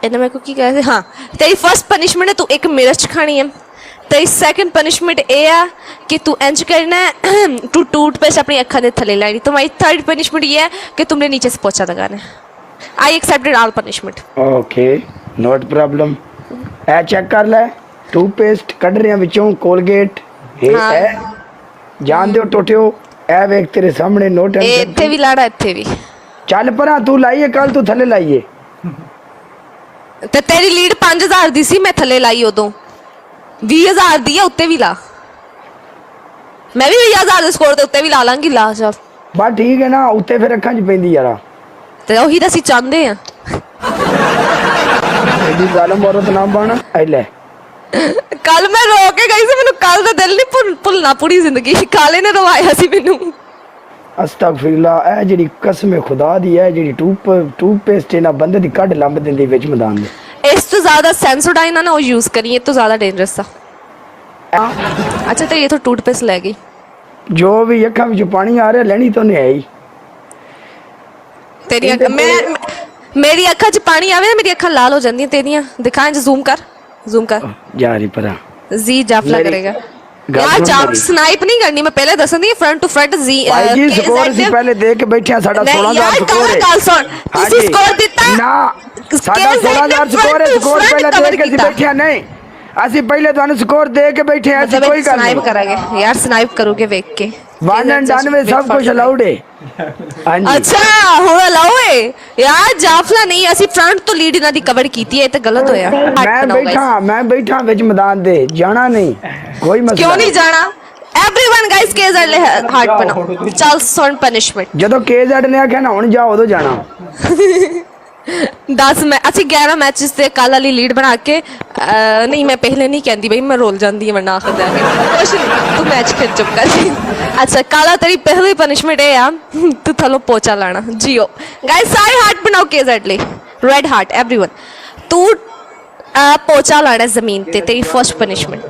इन्हें मेरे को की कहते हाँ तेरी फर्स्ट पनिशमेंट है तू एक मिर्च खानी है तेरी सैकेंड पनिशमेंट ये है कि तू इंज करना है तू टूथपेस्ट अपनी अखा के थले लानी तुम्हारी थर्ड पनिशमेंट ये है कि तुमने नीचे से पोछा लगाना है I accepted all punishment okay not problem ए चेक कर ले टूथपेस्ट कढ़ रहे विचों कोलगेट है जान दो टोटियो ए वेख तेरे सामने नो टेंशन इत्थे भी लाड़ा इत्थे भी चल परा तू लाइए कल तू थले लाइए ते तेरी लीड 5000 दी सी मैं थले लाई उदों 20000 दी है उत्ते भी ला मैं भी 20000 दे स्कोर ते उत्ते भी ला लांगी ला सब बस ठीक है ना उत्ते फिर अखां च पैंदी यारा ते ओही ਤਾਂ ਅਸੀਂ ਚਾਹੁੰਦੇ ਆ एडी जालम औरत ना बन आई ले ਕੱਲ ਮੈਂ ਰੋ ਕੇ ਗਈ ਸੀ ਮੈਨੂੰ ਕੱਲ ਦਾ ਦਿਲ ਨਹੀਂ ਭੁੱਲਣਾ ਪੂਰੀ ਜ਼ਿੰਦਗੀ ਕਾਲੇ ਨੇ ਰਵਾਇਆ ਸੀ ਮੈਨੂੰ ਅਸਤਗਫਿਰullah ਇਹ ਜਿਹੜੀ ਕਸਮ ਖੁਦਾ ਦੀ ਹੈ ਜਿਹੜੀ ਟੂਥਪੇਸਟ ਇਹਨਾਂ ਬੰਦੇ ਦੀ ਕੱਢ ਲੰਬ ਦਿੰਦੀ ਵਿੱਚ ਮੈਦਾਨ ਦੇ ਇਸ ਤੋਂ ਜ਼ਿਆਦਾ ਸੈਂਸੋਡਾਈਨ ਨਾ ਉਹ ਯੂਜ਼ ਕਰੀਏ ਇਹ ਤੋਂ ਜ਼ਿਆਦਾ ਡੇਂਜਰਸ ਆ ਅੱਛਾ ਤੇ ਇਹ ਤਾਂ ਟੂਥਪੇਸਟ ਲੈ ਗਈ ਜੋ ਵੀ ਅੱਖਾਂ ਵਿੱਚ ਪਾਣੀ ਆ ਰਿਹਾ ਲੈਣੀ ਤਾਂ ਨਹੀਂ ਆਈ ਤੇਰੀ ਮੈਂ ਮੇਰੀ ਅੱਖਾਂ 'ਚ ਪਾਣੀ ਆਵੇ ਮੇਰੀ ਅੱਖਾਂ ਲਾਲ ਹੋ ਜਾਂਦੀਆਂ ਤੇਰੀਆਂ ਦਿਖਾਂ ਜ਼ੂਮ ਕਰ जा रही परा जी जाफला करेगा यार जाफ स्नाइप नहीं करनी मैं पहले दसन दी फ्रंट टू फ्रंट जी भाई जी स्कोर से पहले देख के बैठे साडा 16000 स्कोर है कल सुन तुसी स्कोर दिता ना साडा 16000 स्कोर है स्कोर पहले देख के बैठे नहीं ਅਸੀਂ ਪਹਿਲੇ ਤੁਹਾਨੂੰ ਸਕੋਰ ਦੇ ਕੇ ਬੈਠੇ ਆ ਅਸੀਂ ਕੋਈ ਗੱਲ ਨਹੀਂ स्नाइप करेंगे यार स्नाइप करोगे देख के 199 सब कुछ अलाउड है हां जी अच्छा हो अलाउ है यार जाफला नहीं ਅਸੀਂ फ्रंट तो लीड इना दी कवर कीती है ये तो गलत होया मैं बैठा ਵਿੱਚ मैदान दे जाना नहीं कोई मसला क्यों नहीं जाना एवरीवन गाइस केज़ेड ले हार्ट बनाओ चल सुन पनिशमेंट ਜਦੋਂ केज़ेड ने आਖਿਆ ना ਹੁਣ ਜਾ ਉਦੋਂ ਜਾਣਾ 10 मैं ਅਸੀਂ 11 मैचेस ਤੇ ਕੱਲ ਵਾਲੀ ਲੀਡ ਬਣਾ ਕੇ ਨਹੀਂ ਮੈਂ ਪਹਿਲੇ ਨਹੀਂ ਕਹਿੰਦੀ ਬਈ ਮੈਂ ਰੋਲ ਜਾਂਦੀ ਹਾਂ ਵਰਨਾ ਆਖਰ ਜਾ ਕੇ ਕੁਛ ਨਹੀਂ ਤੂੰ ਮੈਚ ਫਿਰ ਚੁੱਪ ਕਰ अच्छा काला तेरी पहली पनिशमेंट है यार तू थलो पोचा लाना जियो गाइस सारे हार्ट बनाओ केज़ेड ले रेड हार्ट एवरीवन तू पोचा लाना जमीन ते तेरी फर्स्ट पनिशमेंट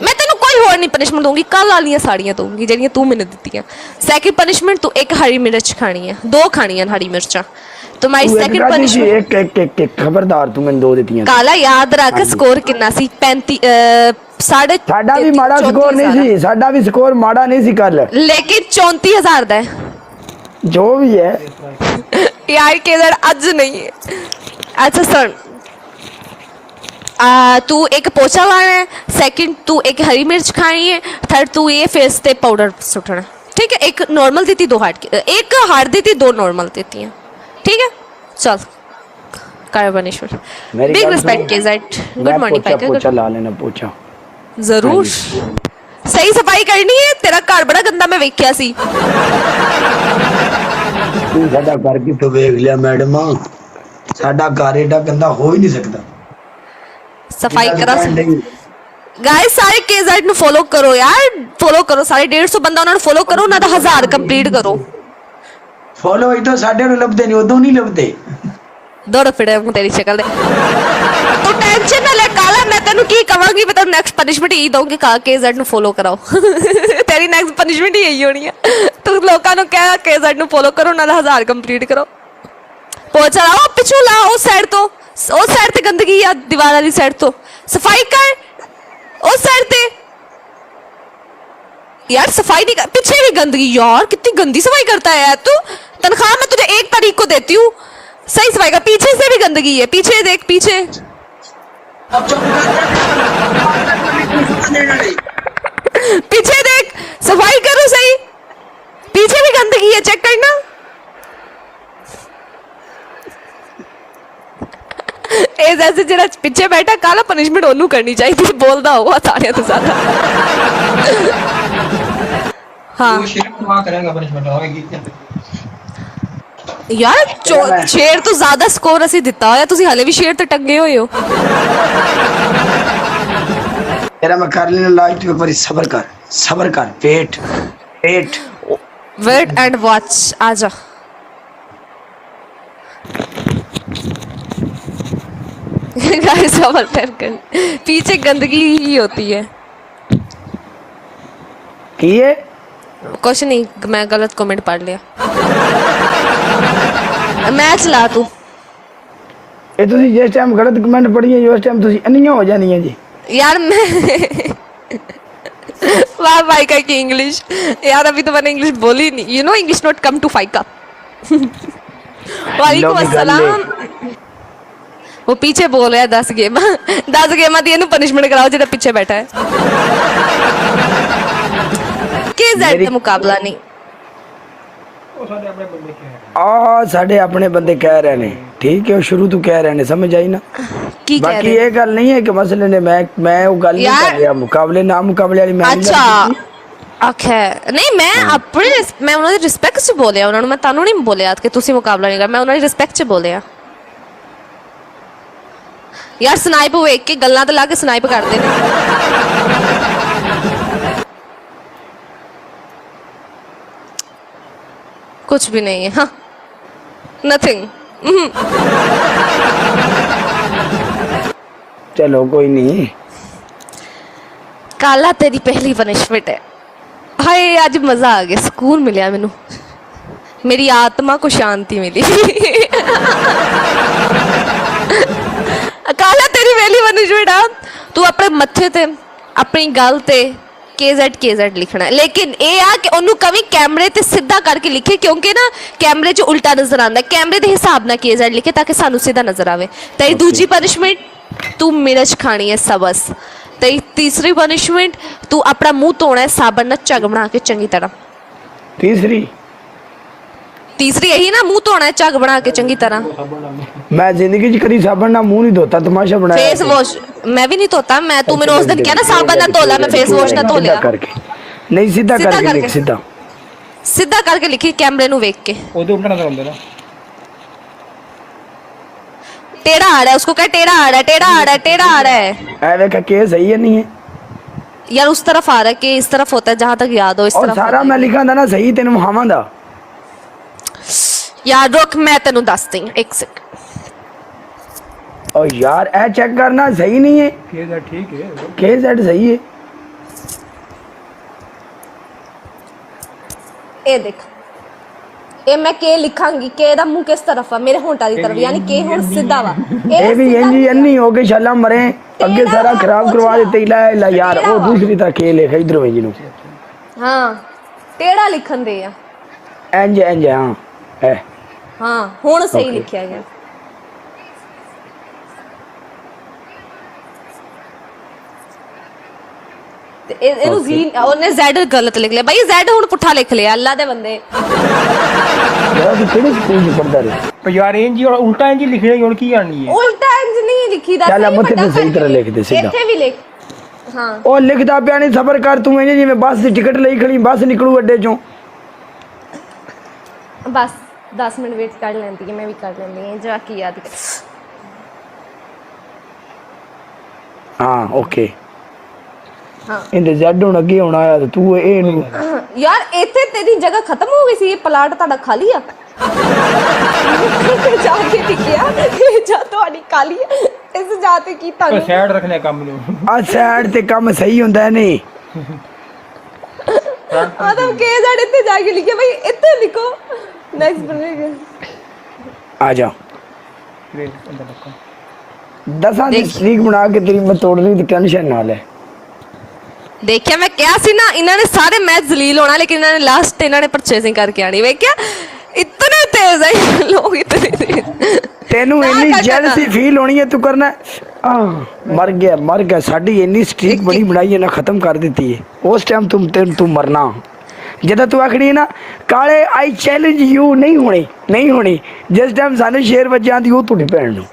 मैं तेन कोई होर नहीं पनिशमेंट दूंगी कल वाली साड़ियाँ दूंगी ਜਿਹੜੀਆਂ तू मैंने दित्तियां सेकंड पनिशमेंट तू एक हरी मिर्च खानी है 2 खानी है हरी मिर्चा तुम्हारी सेकंड पनिशमेंट एक खबरदार तू मैंने 2 दित्तियां काला याद रख स्कोर कितना सी 35 साढ़े साडा भी माड़ा स्कोर नहीं सी साडा भी स्कोर माड़ा नहीं सी कल लेकिन 34000 दा है जो भी है यार केज़ेड आज नहीं है अच्छा सुन तू एक पोचा लाना है सेकंड तू एक हरी मिर्च खानी है थर्ड तू ये फेस पे पाउडर सुटना ठीक है एक नॉर्मल देती 2 हार्ड एक हार्ड देती 2 नॉर्मल देती हैं ठीक है चल कार्बनेश्वर बिग रिस्पेक्ट केज़ेड गुड मॉर्निंग पैक पोचा ला लेना पोचा जरूर सही सफाई करनी है तेरा घर बड़ा गंदा मैं वेख्या सी तू साडा घर की तो देख लिया मैडम साडा घर एडा गंदा हो ही नहीं सकता सफाई करा गाइस सारे केज़ेड नु फॉलो करो यार फॉलो करो सारे 150 बंदा उन्हें फॉलो करो ना 1000 कंप्लीट करो फॉलो इतो साडे नु लभदे नहीं उदों नहीं लभदे दौड़ फिरे हूं तेरी शक्ल दे तू टेंशन ना ले काला मैं तेनु की कहांगी मैं तेनु नेक्स्ट पनिशमेंट ही दूंगी का केज़ेड नु फॉलो कराओ तेरी नेक्स्ट पनिशमेंट ही यही होनी है तू लोकां नु कह केज़ेड नु फॉलो करो ना 1000 कंप्लीट करो पोचा लाओ पिछू लाओ उस साइड ते गंदगी या दीवार वाली साइड तो सफाई कर उस साइड ते यार सफाई नहीं कर पीछे भी गंदगी यार कितनी गंदी सफाई करता है यार तू तनख्वाह मैं तुझे 1 तारीख को देती हूँ सही सफाई का पीछे से भी गंदगी है पीछे देख पीछे पीछे देख सफाई करो सही पीछे भी गंदगी है चेक करना ए जैसे जरा पीछे बैठा काला पनिशमेंट ओनू करनी चाहिए बोलदा होगा सारे तो ज्यादा हाँ करेगा पनिशमेंट होगी यार शेर तो ज्यादा स्कोर ਅਸੀਂ ਦਿੱਤਾ ਹੋਇਆ ਤੁਸੀਂ ਹਲੇ ਵੀ ਸ਼ੇਰ ਤੇ ਟੰਗੇ ਹੋਏ ਹੋ तेरा मैं कर लेना लाइट पे पर सबर कर वेट वेट एंड वॉच आजा गाइस सबर कर पीछे गंदगी ही होती है की है कुछ नहीं मैं गलत कमेंट पढ़ लिया मैच ला तू ਇਹ ਤੁਸੀਂ ਜਿਸ ਟਾਈਮ ਗਲਤ ਕਮੈਂਟ ਪੜ੍ਹੀਏ ਉਸ ਟਾਈਮ ਤੁਸੀਂ ਅੰਨੀਆਂ ਹੋ ਜਾਂਦੀਆਂ ਜੀ। यार मैं वाह भाई का की इंग्लिश, यार अभी तो मैंने इंग्लिश बोली नहीं, you know English not come to फाइका। वालेकुम अस्सलाम। वो पीछे बोल रहा है 10 गेम 10 गेम दी इनू पनिशमेंट कराओ जेड़ा पीछे बैठा है। के जेड दा मुकाबला नहीं ਉਹ ਸਾਡੇ ਆਪਣੇ ਬੰਦੇ ਕੀ ਹੈ ਆ ਸਾਡੇ ਆਪਣੇ ਬੰਦੇ ਕਹਿ ਰਹੇ ਨੇ, ਠੀਕ ਹੈ, ਉਹ ਸ਼ੁਰੂ ਤੋਂ ਕਹਿ ਰਹੇ ਨੇ, ਸਮਝ ਆਈ ਨਾ। की कह ਬਾਕੀ रहे ਇਹ ਗੱਲ ਨਹੀਂ ਹੈ ਕਿ ਮਸਲੇ ਨੇ ਮੈਂ ਉਹ ਗੱਲ ਨਹੀਂ यार- ਕਰ ਰਿਹਾ, ਮੁਕਾਬਲੇ ਨਾ ਮੁਕਾਬਲੇ ਵਾਲੀ ਮੈਂ ਨਹੀਂ ਗੱਲ अच्छा ਕੀਤੀ। आखे नहीं मैं अपने मैं उन्होंने रिस्पेक्ट से बोलिया, उन्होंने मैं तानू नहीं बोलिया कि तुसी मुकाबला नहीं कर, मैं उन्होंने रिस्पेक्ट से बोलिया। यार स्नाइप वेख के गल्लां ते ला के स्नाइप कर दे कुछ भी नहीं है, हाँ नथिंग। चलो कोई नहीं। काला तेरी पहली पनिशमेंट है। हाय आज मजा आ गया, सुकून मिला मैनू, मेरी आत्मा को शांति मिली। काला तेरी पहली पनिशमेंट आ, तू अपने मत्थे ते अपनी गल ते KZ लिखना है, लेकिन ये आ कि ओनू कभी कैमरे ते सीधा करके लिखे, क्योंकि ना कैमरे च उल्टा नजर आता है, कैमरे के हिसाब ना KZ लिखे ताकि सानू सीधा नजर आवे। तेरी दूजी पनिशमेंट तू मिर्च खानी है सबस। तेरी तीसरी पनिशमेंट तू अपना मुंह धोना है साबन ना झग बना के चंगी तरह। तीसरी यही ना, मुंह धोना है झग बना के चंगी तरह। मैं जिंदगी च कभी साबन ना मुंह नहीं धोता, तमाशा बनाया। फेस वॉश मैं भी नहीं धोता, मैं तू मैंने उस दिन क्या ना साबन ना धोला, मैं फेस वॉश ना धो लिया। करके नहीं, सीधा सीधा करके लिख, करके। सीधा सीधा करके लिखी कैमरे नु देख के। ਉਹਦੇ ਉਲਟਾ ਨਜ਼ਰ ਆਉਂਦੇ ਨਾ टेढ़ा आ रहा है, उसको कह टेढ़ा आ रहा है, टेढ़ा आ रहा है, टेढ़ा आ रहा है। ऐ देखा के सही है नहीं है यार उस तरफ आ रहा है कि इस तरफ होता है, जहां तक याद हो इस और तरफ सारा होता मैं लिखा था ना सही तेन मुहावा दा। है। यार रुक मैं तेनू दसती हूं, एक सेकंड। और यार ऐ चेक करना सही नहीं है, ਕੀ ਦਾ ਠੀਕ ਹੈ KZ सही है। ए देख ए मैं के लिखांगी, के दा मुंह किस तरफ है, मेरे होंठा दी तरफ, यानी के हुन सीधा वा। ये भी इंजी अन्नी हो के शाला मरे, अगे सारा खराब करवा देते। ला ला यार वो दूसरी तरह के लिख इधर भेज नु। हां टेढ़ा लिखन दे या इंज इंज हां है हां हुन सही Okay. लिखिया गया। ते ਇਹਨੂੰ Okay. ਜੀ ਉਹਨੇ Z गलत लिख लिया भाई, Z ਹੁਣ ਪੁੱਠਾ ਲਿਖ ਲਿਆ ਅੱਲਾ ਦੇ ਬੰਦੇ। यार तू केड़े स्कूल में पढ़दा रे? ਪਰ ਯਾਰ ਇੰਜ ਹੀ ਉਲਟਾ ਇੰਜ ਹੀ ਲਿਖਣਾ ਹੁਣ ਕੀ ਆਣੀ ਹੈ उल्टा इंज नहीं लिखी दा, ਚੱਲ सही ਮੱਥੇ ਤੇ ਵੱਡਾ ਸਹੀ ਤਰ੍ਹਾਂ करके। ਲਿਖ ਦੇ ਸਿੱਧਾ। ਇੱਥੇ भी लिख हां ਉਹ ਲਿਖਦਾ ਪਿਆ ਨਹੀਂ, ਸਬਰ ਕਰ ਤੂੰ, ਇੰਜ ਜਿਵੇਂ ਬੱਸ ਦੀ ਟਿਕਟ ਲਈ ਖੜੀ, ਬੱਸ ਨਿਕਲੂ ਅੱਡੇ ਚੋਂ। बस 10 मिनट वेट कर लेंदी है, मैं भी कर लेंदी है जाके याद कर। हाँ ओके हाँ इंदे Z ਹੁਣ ਅੱਗੇ ਆਉਣਾ ਆ ਤੇ ਤੂੰ ਇਹ ਨੂੰ यार ਇੱਥੇ ਤੇਰੀ ਜਗ੍ਹਾ ਖਤਮ ਹੋ ਗਈ ਸੀ, ਇਹ ਪਲਾਟ ਤੁਹਾਡਾ ਖਾਲੀ ਆ। ਜਾ ਕੇ ਟਿਕਿਆ ਇਹ ਜਾ ਤੁਹਾਡੀ ਖਾਲੀ ਆ, ਇਸ ਜਾ ਤੇ ਕੀ ਪਰ ਤੁਹਾਨੂੰ ਸਾਈਡ ਰੱਖਣਾ ਕੰਮ ਨੂੰ ਆ ਸਾਈਡ ਤੇ ਕੰਮ ਸਹੀ ਹੁੰਦਾ ਨਹੀਂ। ਆਦਮ ਕੇ ਜੜ ਇੱਥੇ ਜਾ ਕੇ ਲਿਖਿਆ ਭਾਈ, ਇੱਥੇ ਲਿਖੋ ਨੈਕਸਟ ਬਣੇਗਾ। ਆ ਜਾ ਫਿਰ ਅੰਦਰ ਰੱਖੋ 10 ਦੀ ਸਟ੍ਰੀਕ ਬਣਾ ਕੇ ਤੇਰੀ ਮੈਂ ਤੋੜ ਲਈ ਤੇ ਟੈਨਸ਼ਨ ਨਾ ਲੈ। ਦੇਖਿਆ ਮੈਂ ਕਿਹਾ ਸੀ ਨਾ, ਇਹਨਾਂ ਨੇ ਸਾਰੇ ਮੈਚ ਜ਼ਲੀਲ ਹੋਣਾ, ਲੇਕਿਨ ਇਹਨਾਂ ਨੇ ਲਾਸਟ ਇਹਨਾਂ ਨੇ ਪਰਚੇਸਿੰਗ ਕਰਕੇ ਆਣੀ। ਵੇਖਿਆ ਇਤਨੇ ਤੇਜ਼ ਹੈ ਲੋਕ, ਇਤਨੇ ਤੇਜ਼। ਤੈਨੂੰ ਨਾ ਇੰਨੀ ਕਰ ਜੈਲਸੀ ਫੀਲ ਹੋਣੀ ਹੈ, ਤੂੰ ਕਰਨਾ ਮਰ ਗਿਆ। ਸਾਡੀ ਇੰਨੀ ਸਟ੍ਰੀਕ ਬੜੀ ਬਣਾਈ ਹੈ ਨਾ, ਖਤਮ ਕਰ ਦਿੱਤੀ ਹੈ। ਉਸ ਟਾਈਮ ਤੂੰ ਮਰਨਾ ਜਦੋਂ ਤੂੰ ਆਖੜੀ ਨਾ ਕਾਲੇ ਆਈ ਚੈਲੰਜ ਯੂ ਨਹੀਂ ਹੋਣੀ ਜਿਸ ਟਾਈਮ ਸਾਨੂੰ ਸ਼ੇਰ ਵੱਜ ਜਾਂਦੀ ਉਹ ਤੁਹਾਡੀ ਭੈਣ ਨੂੰ।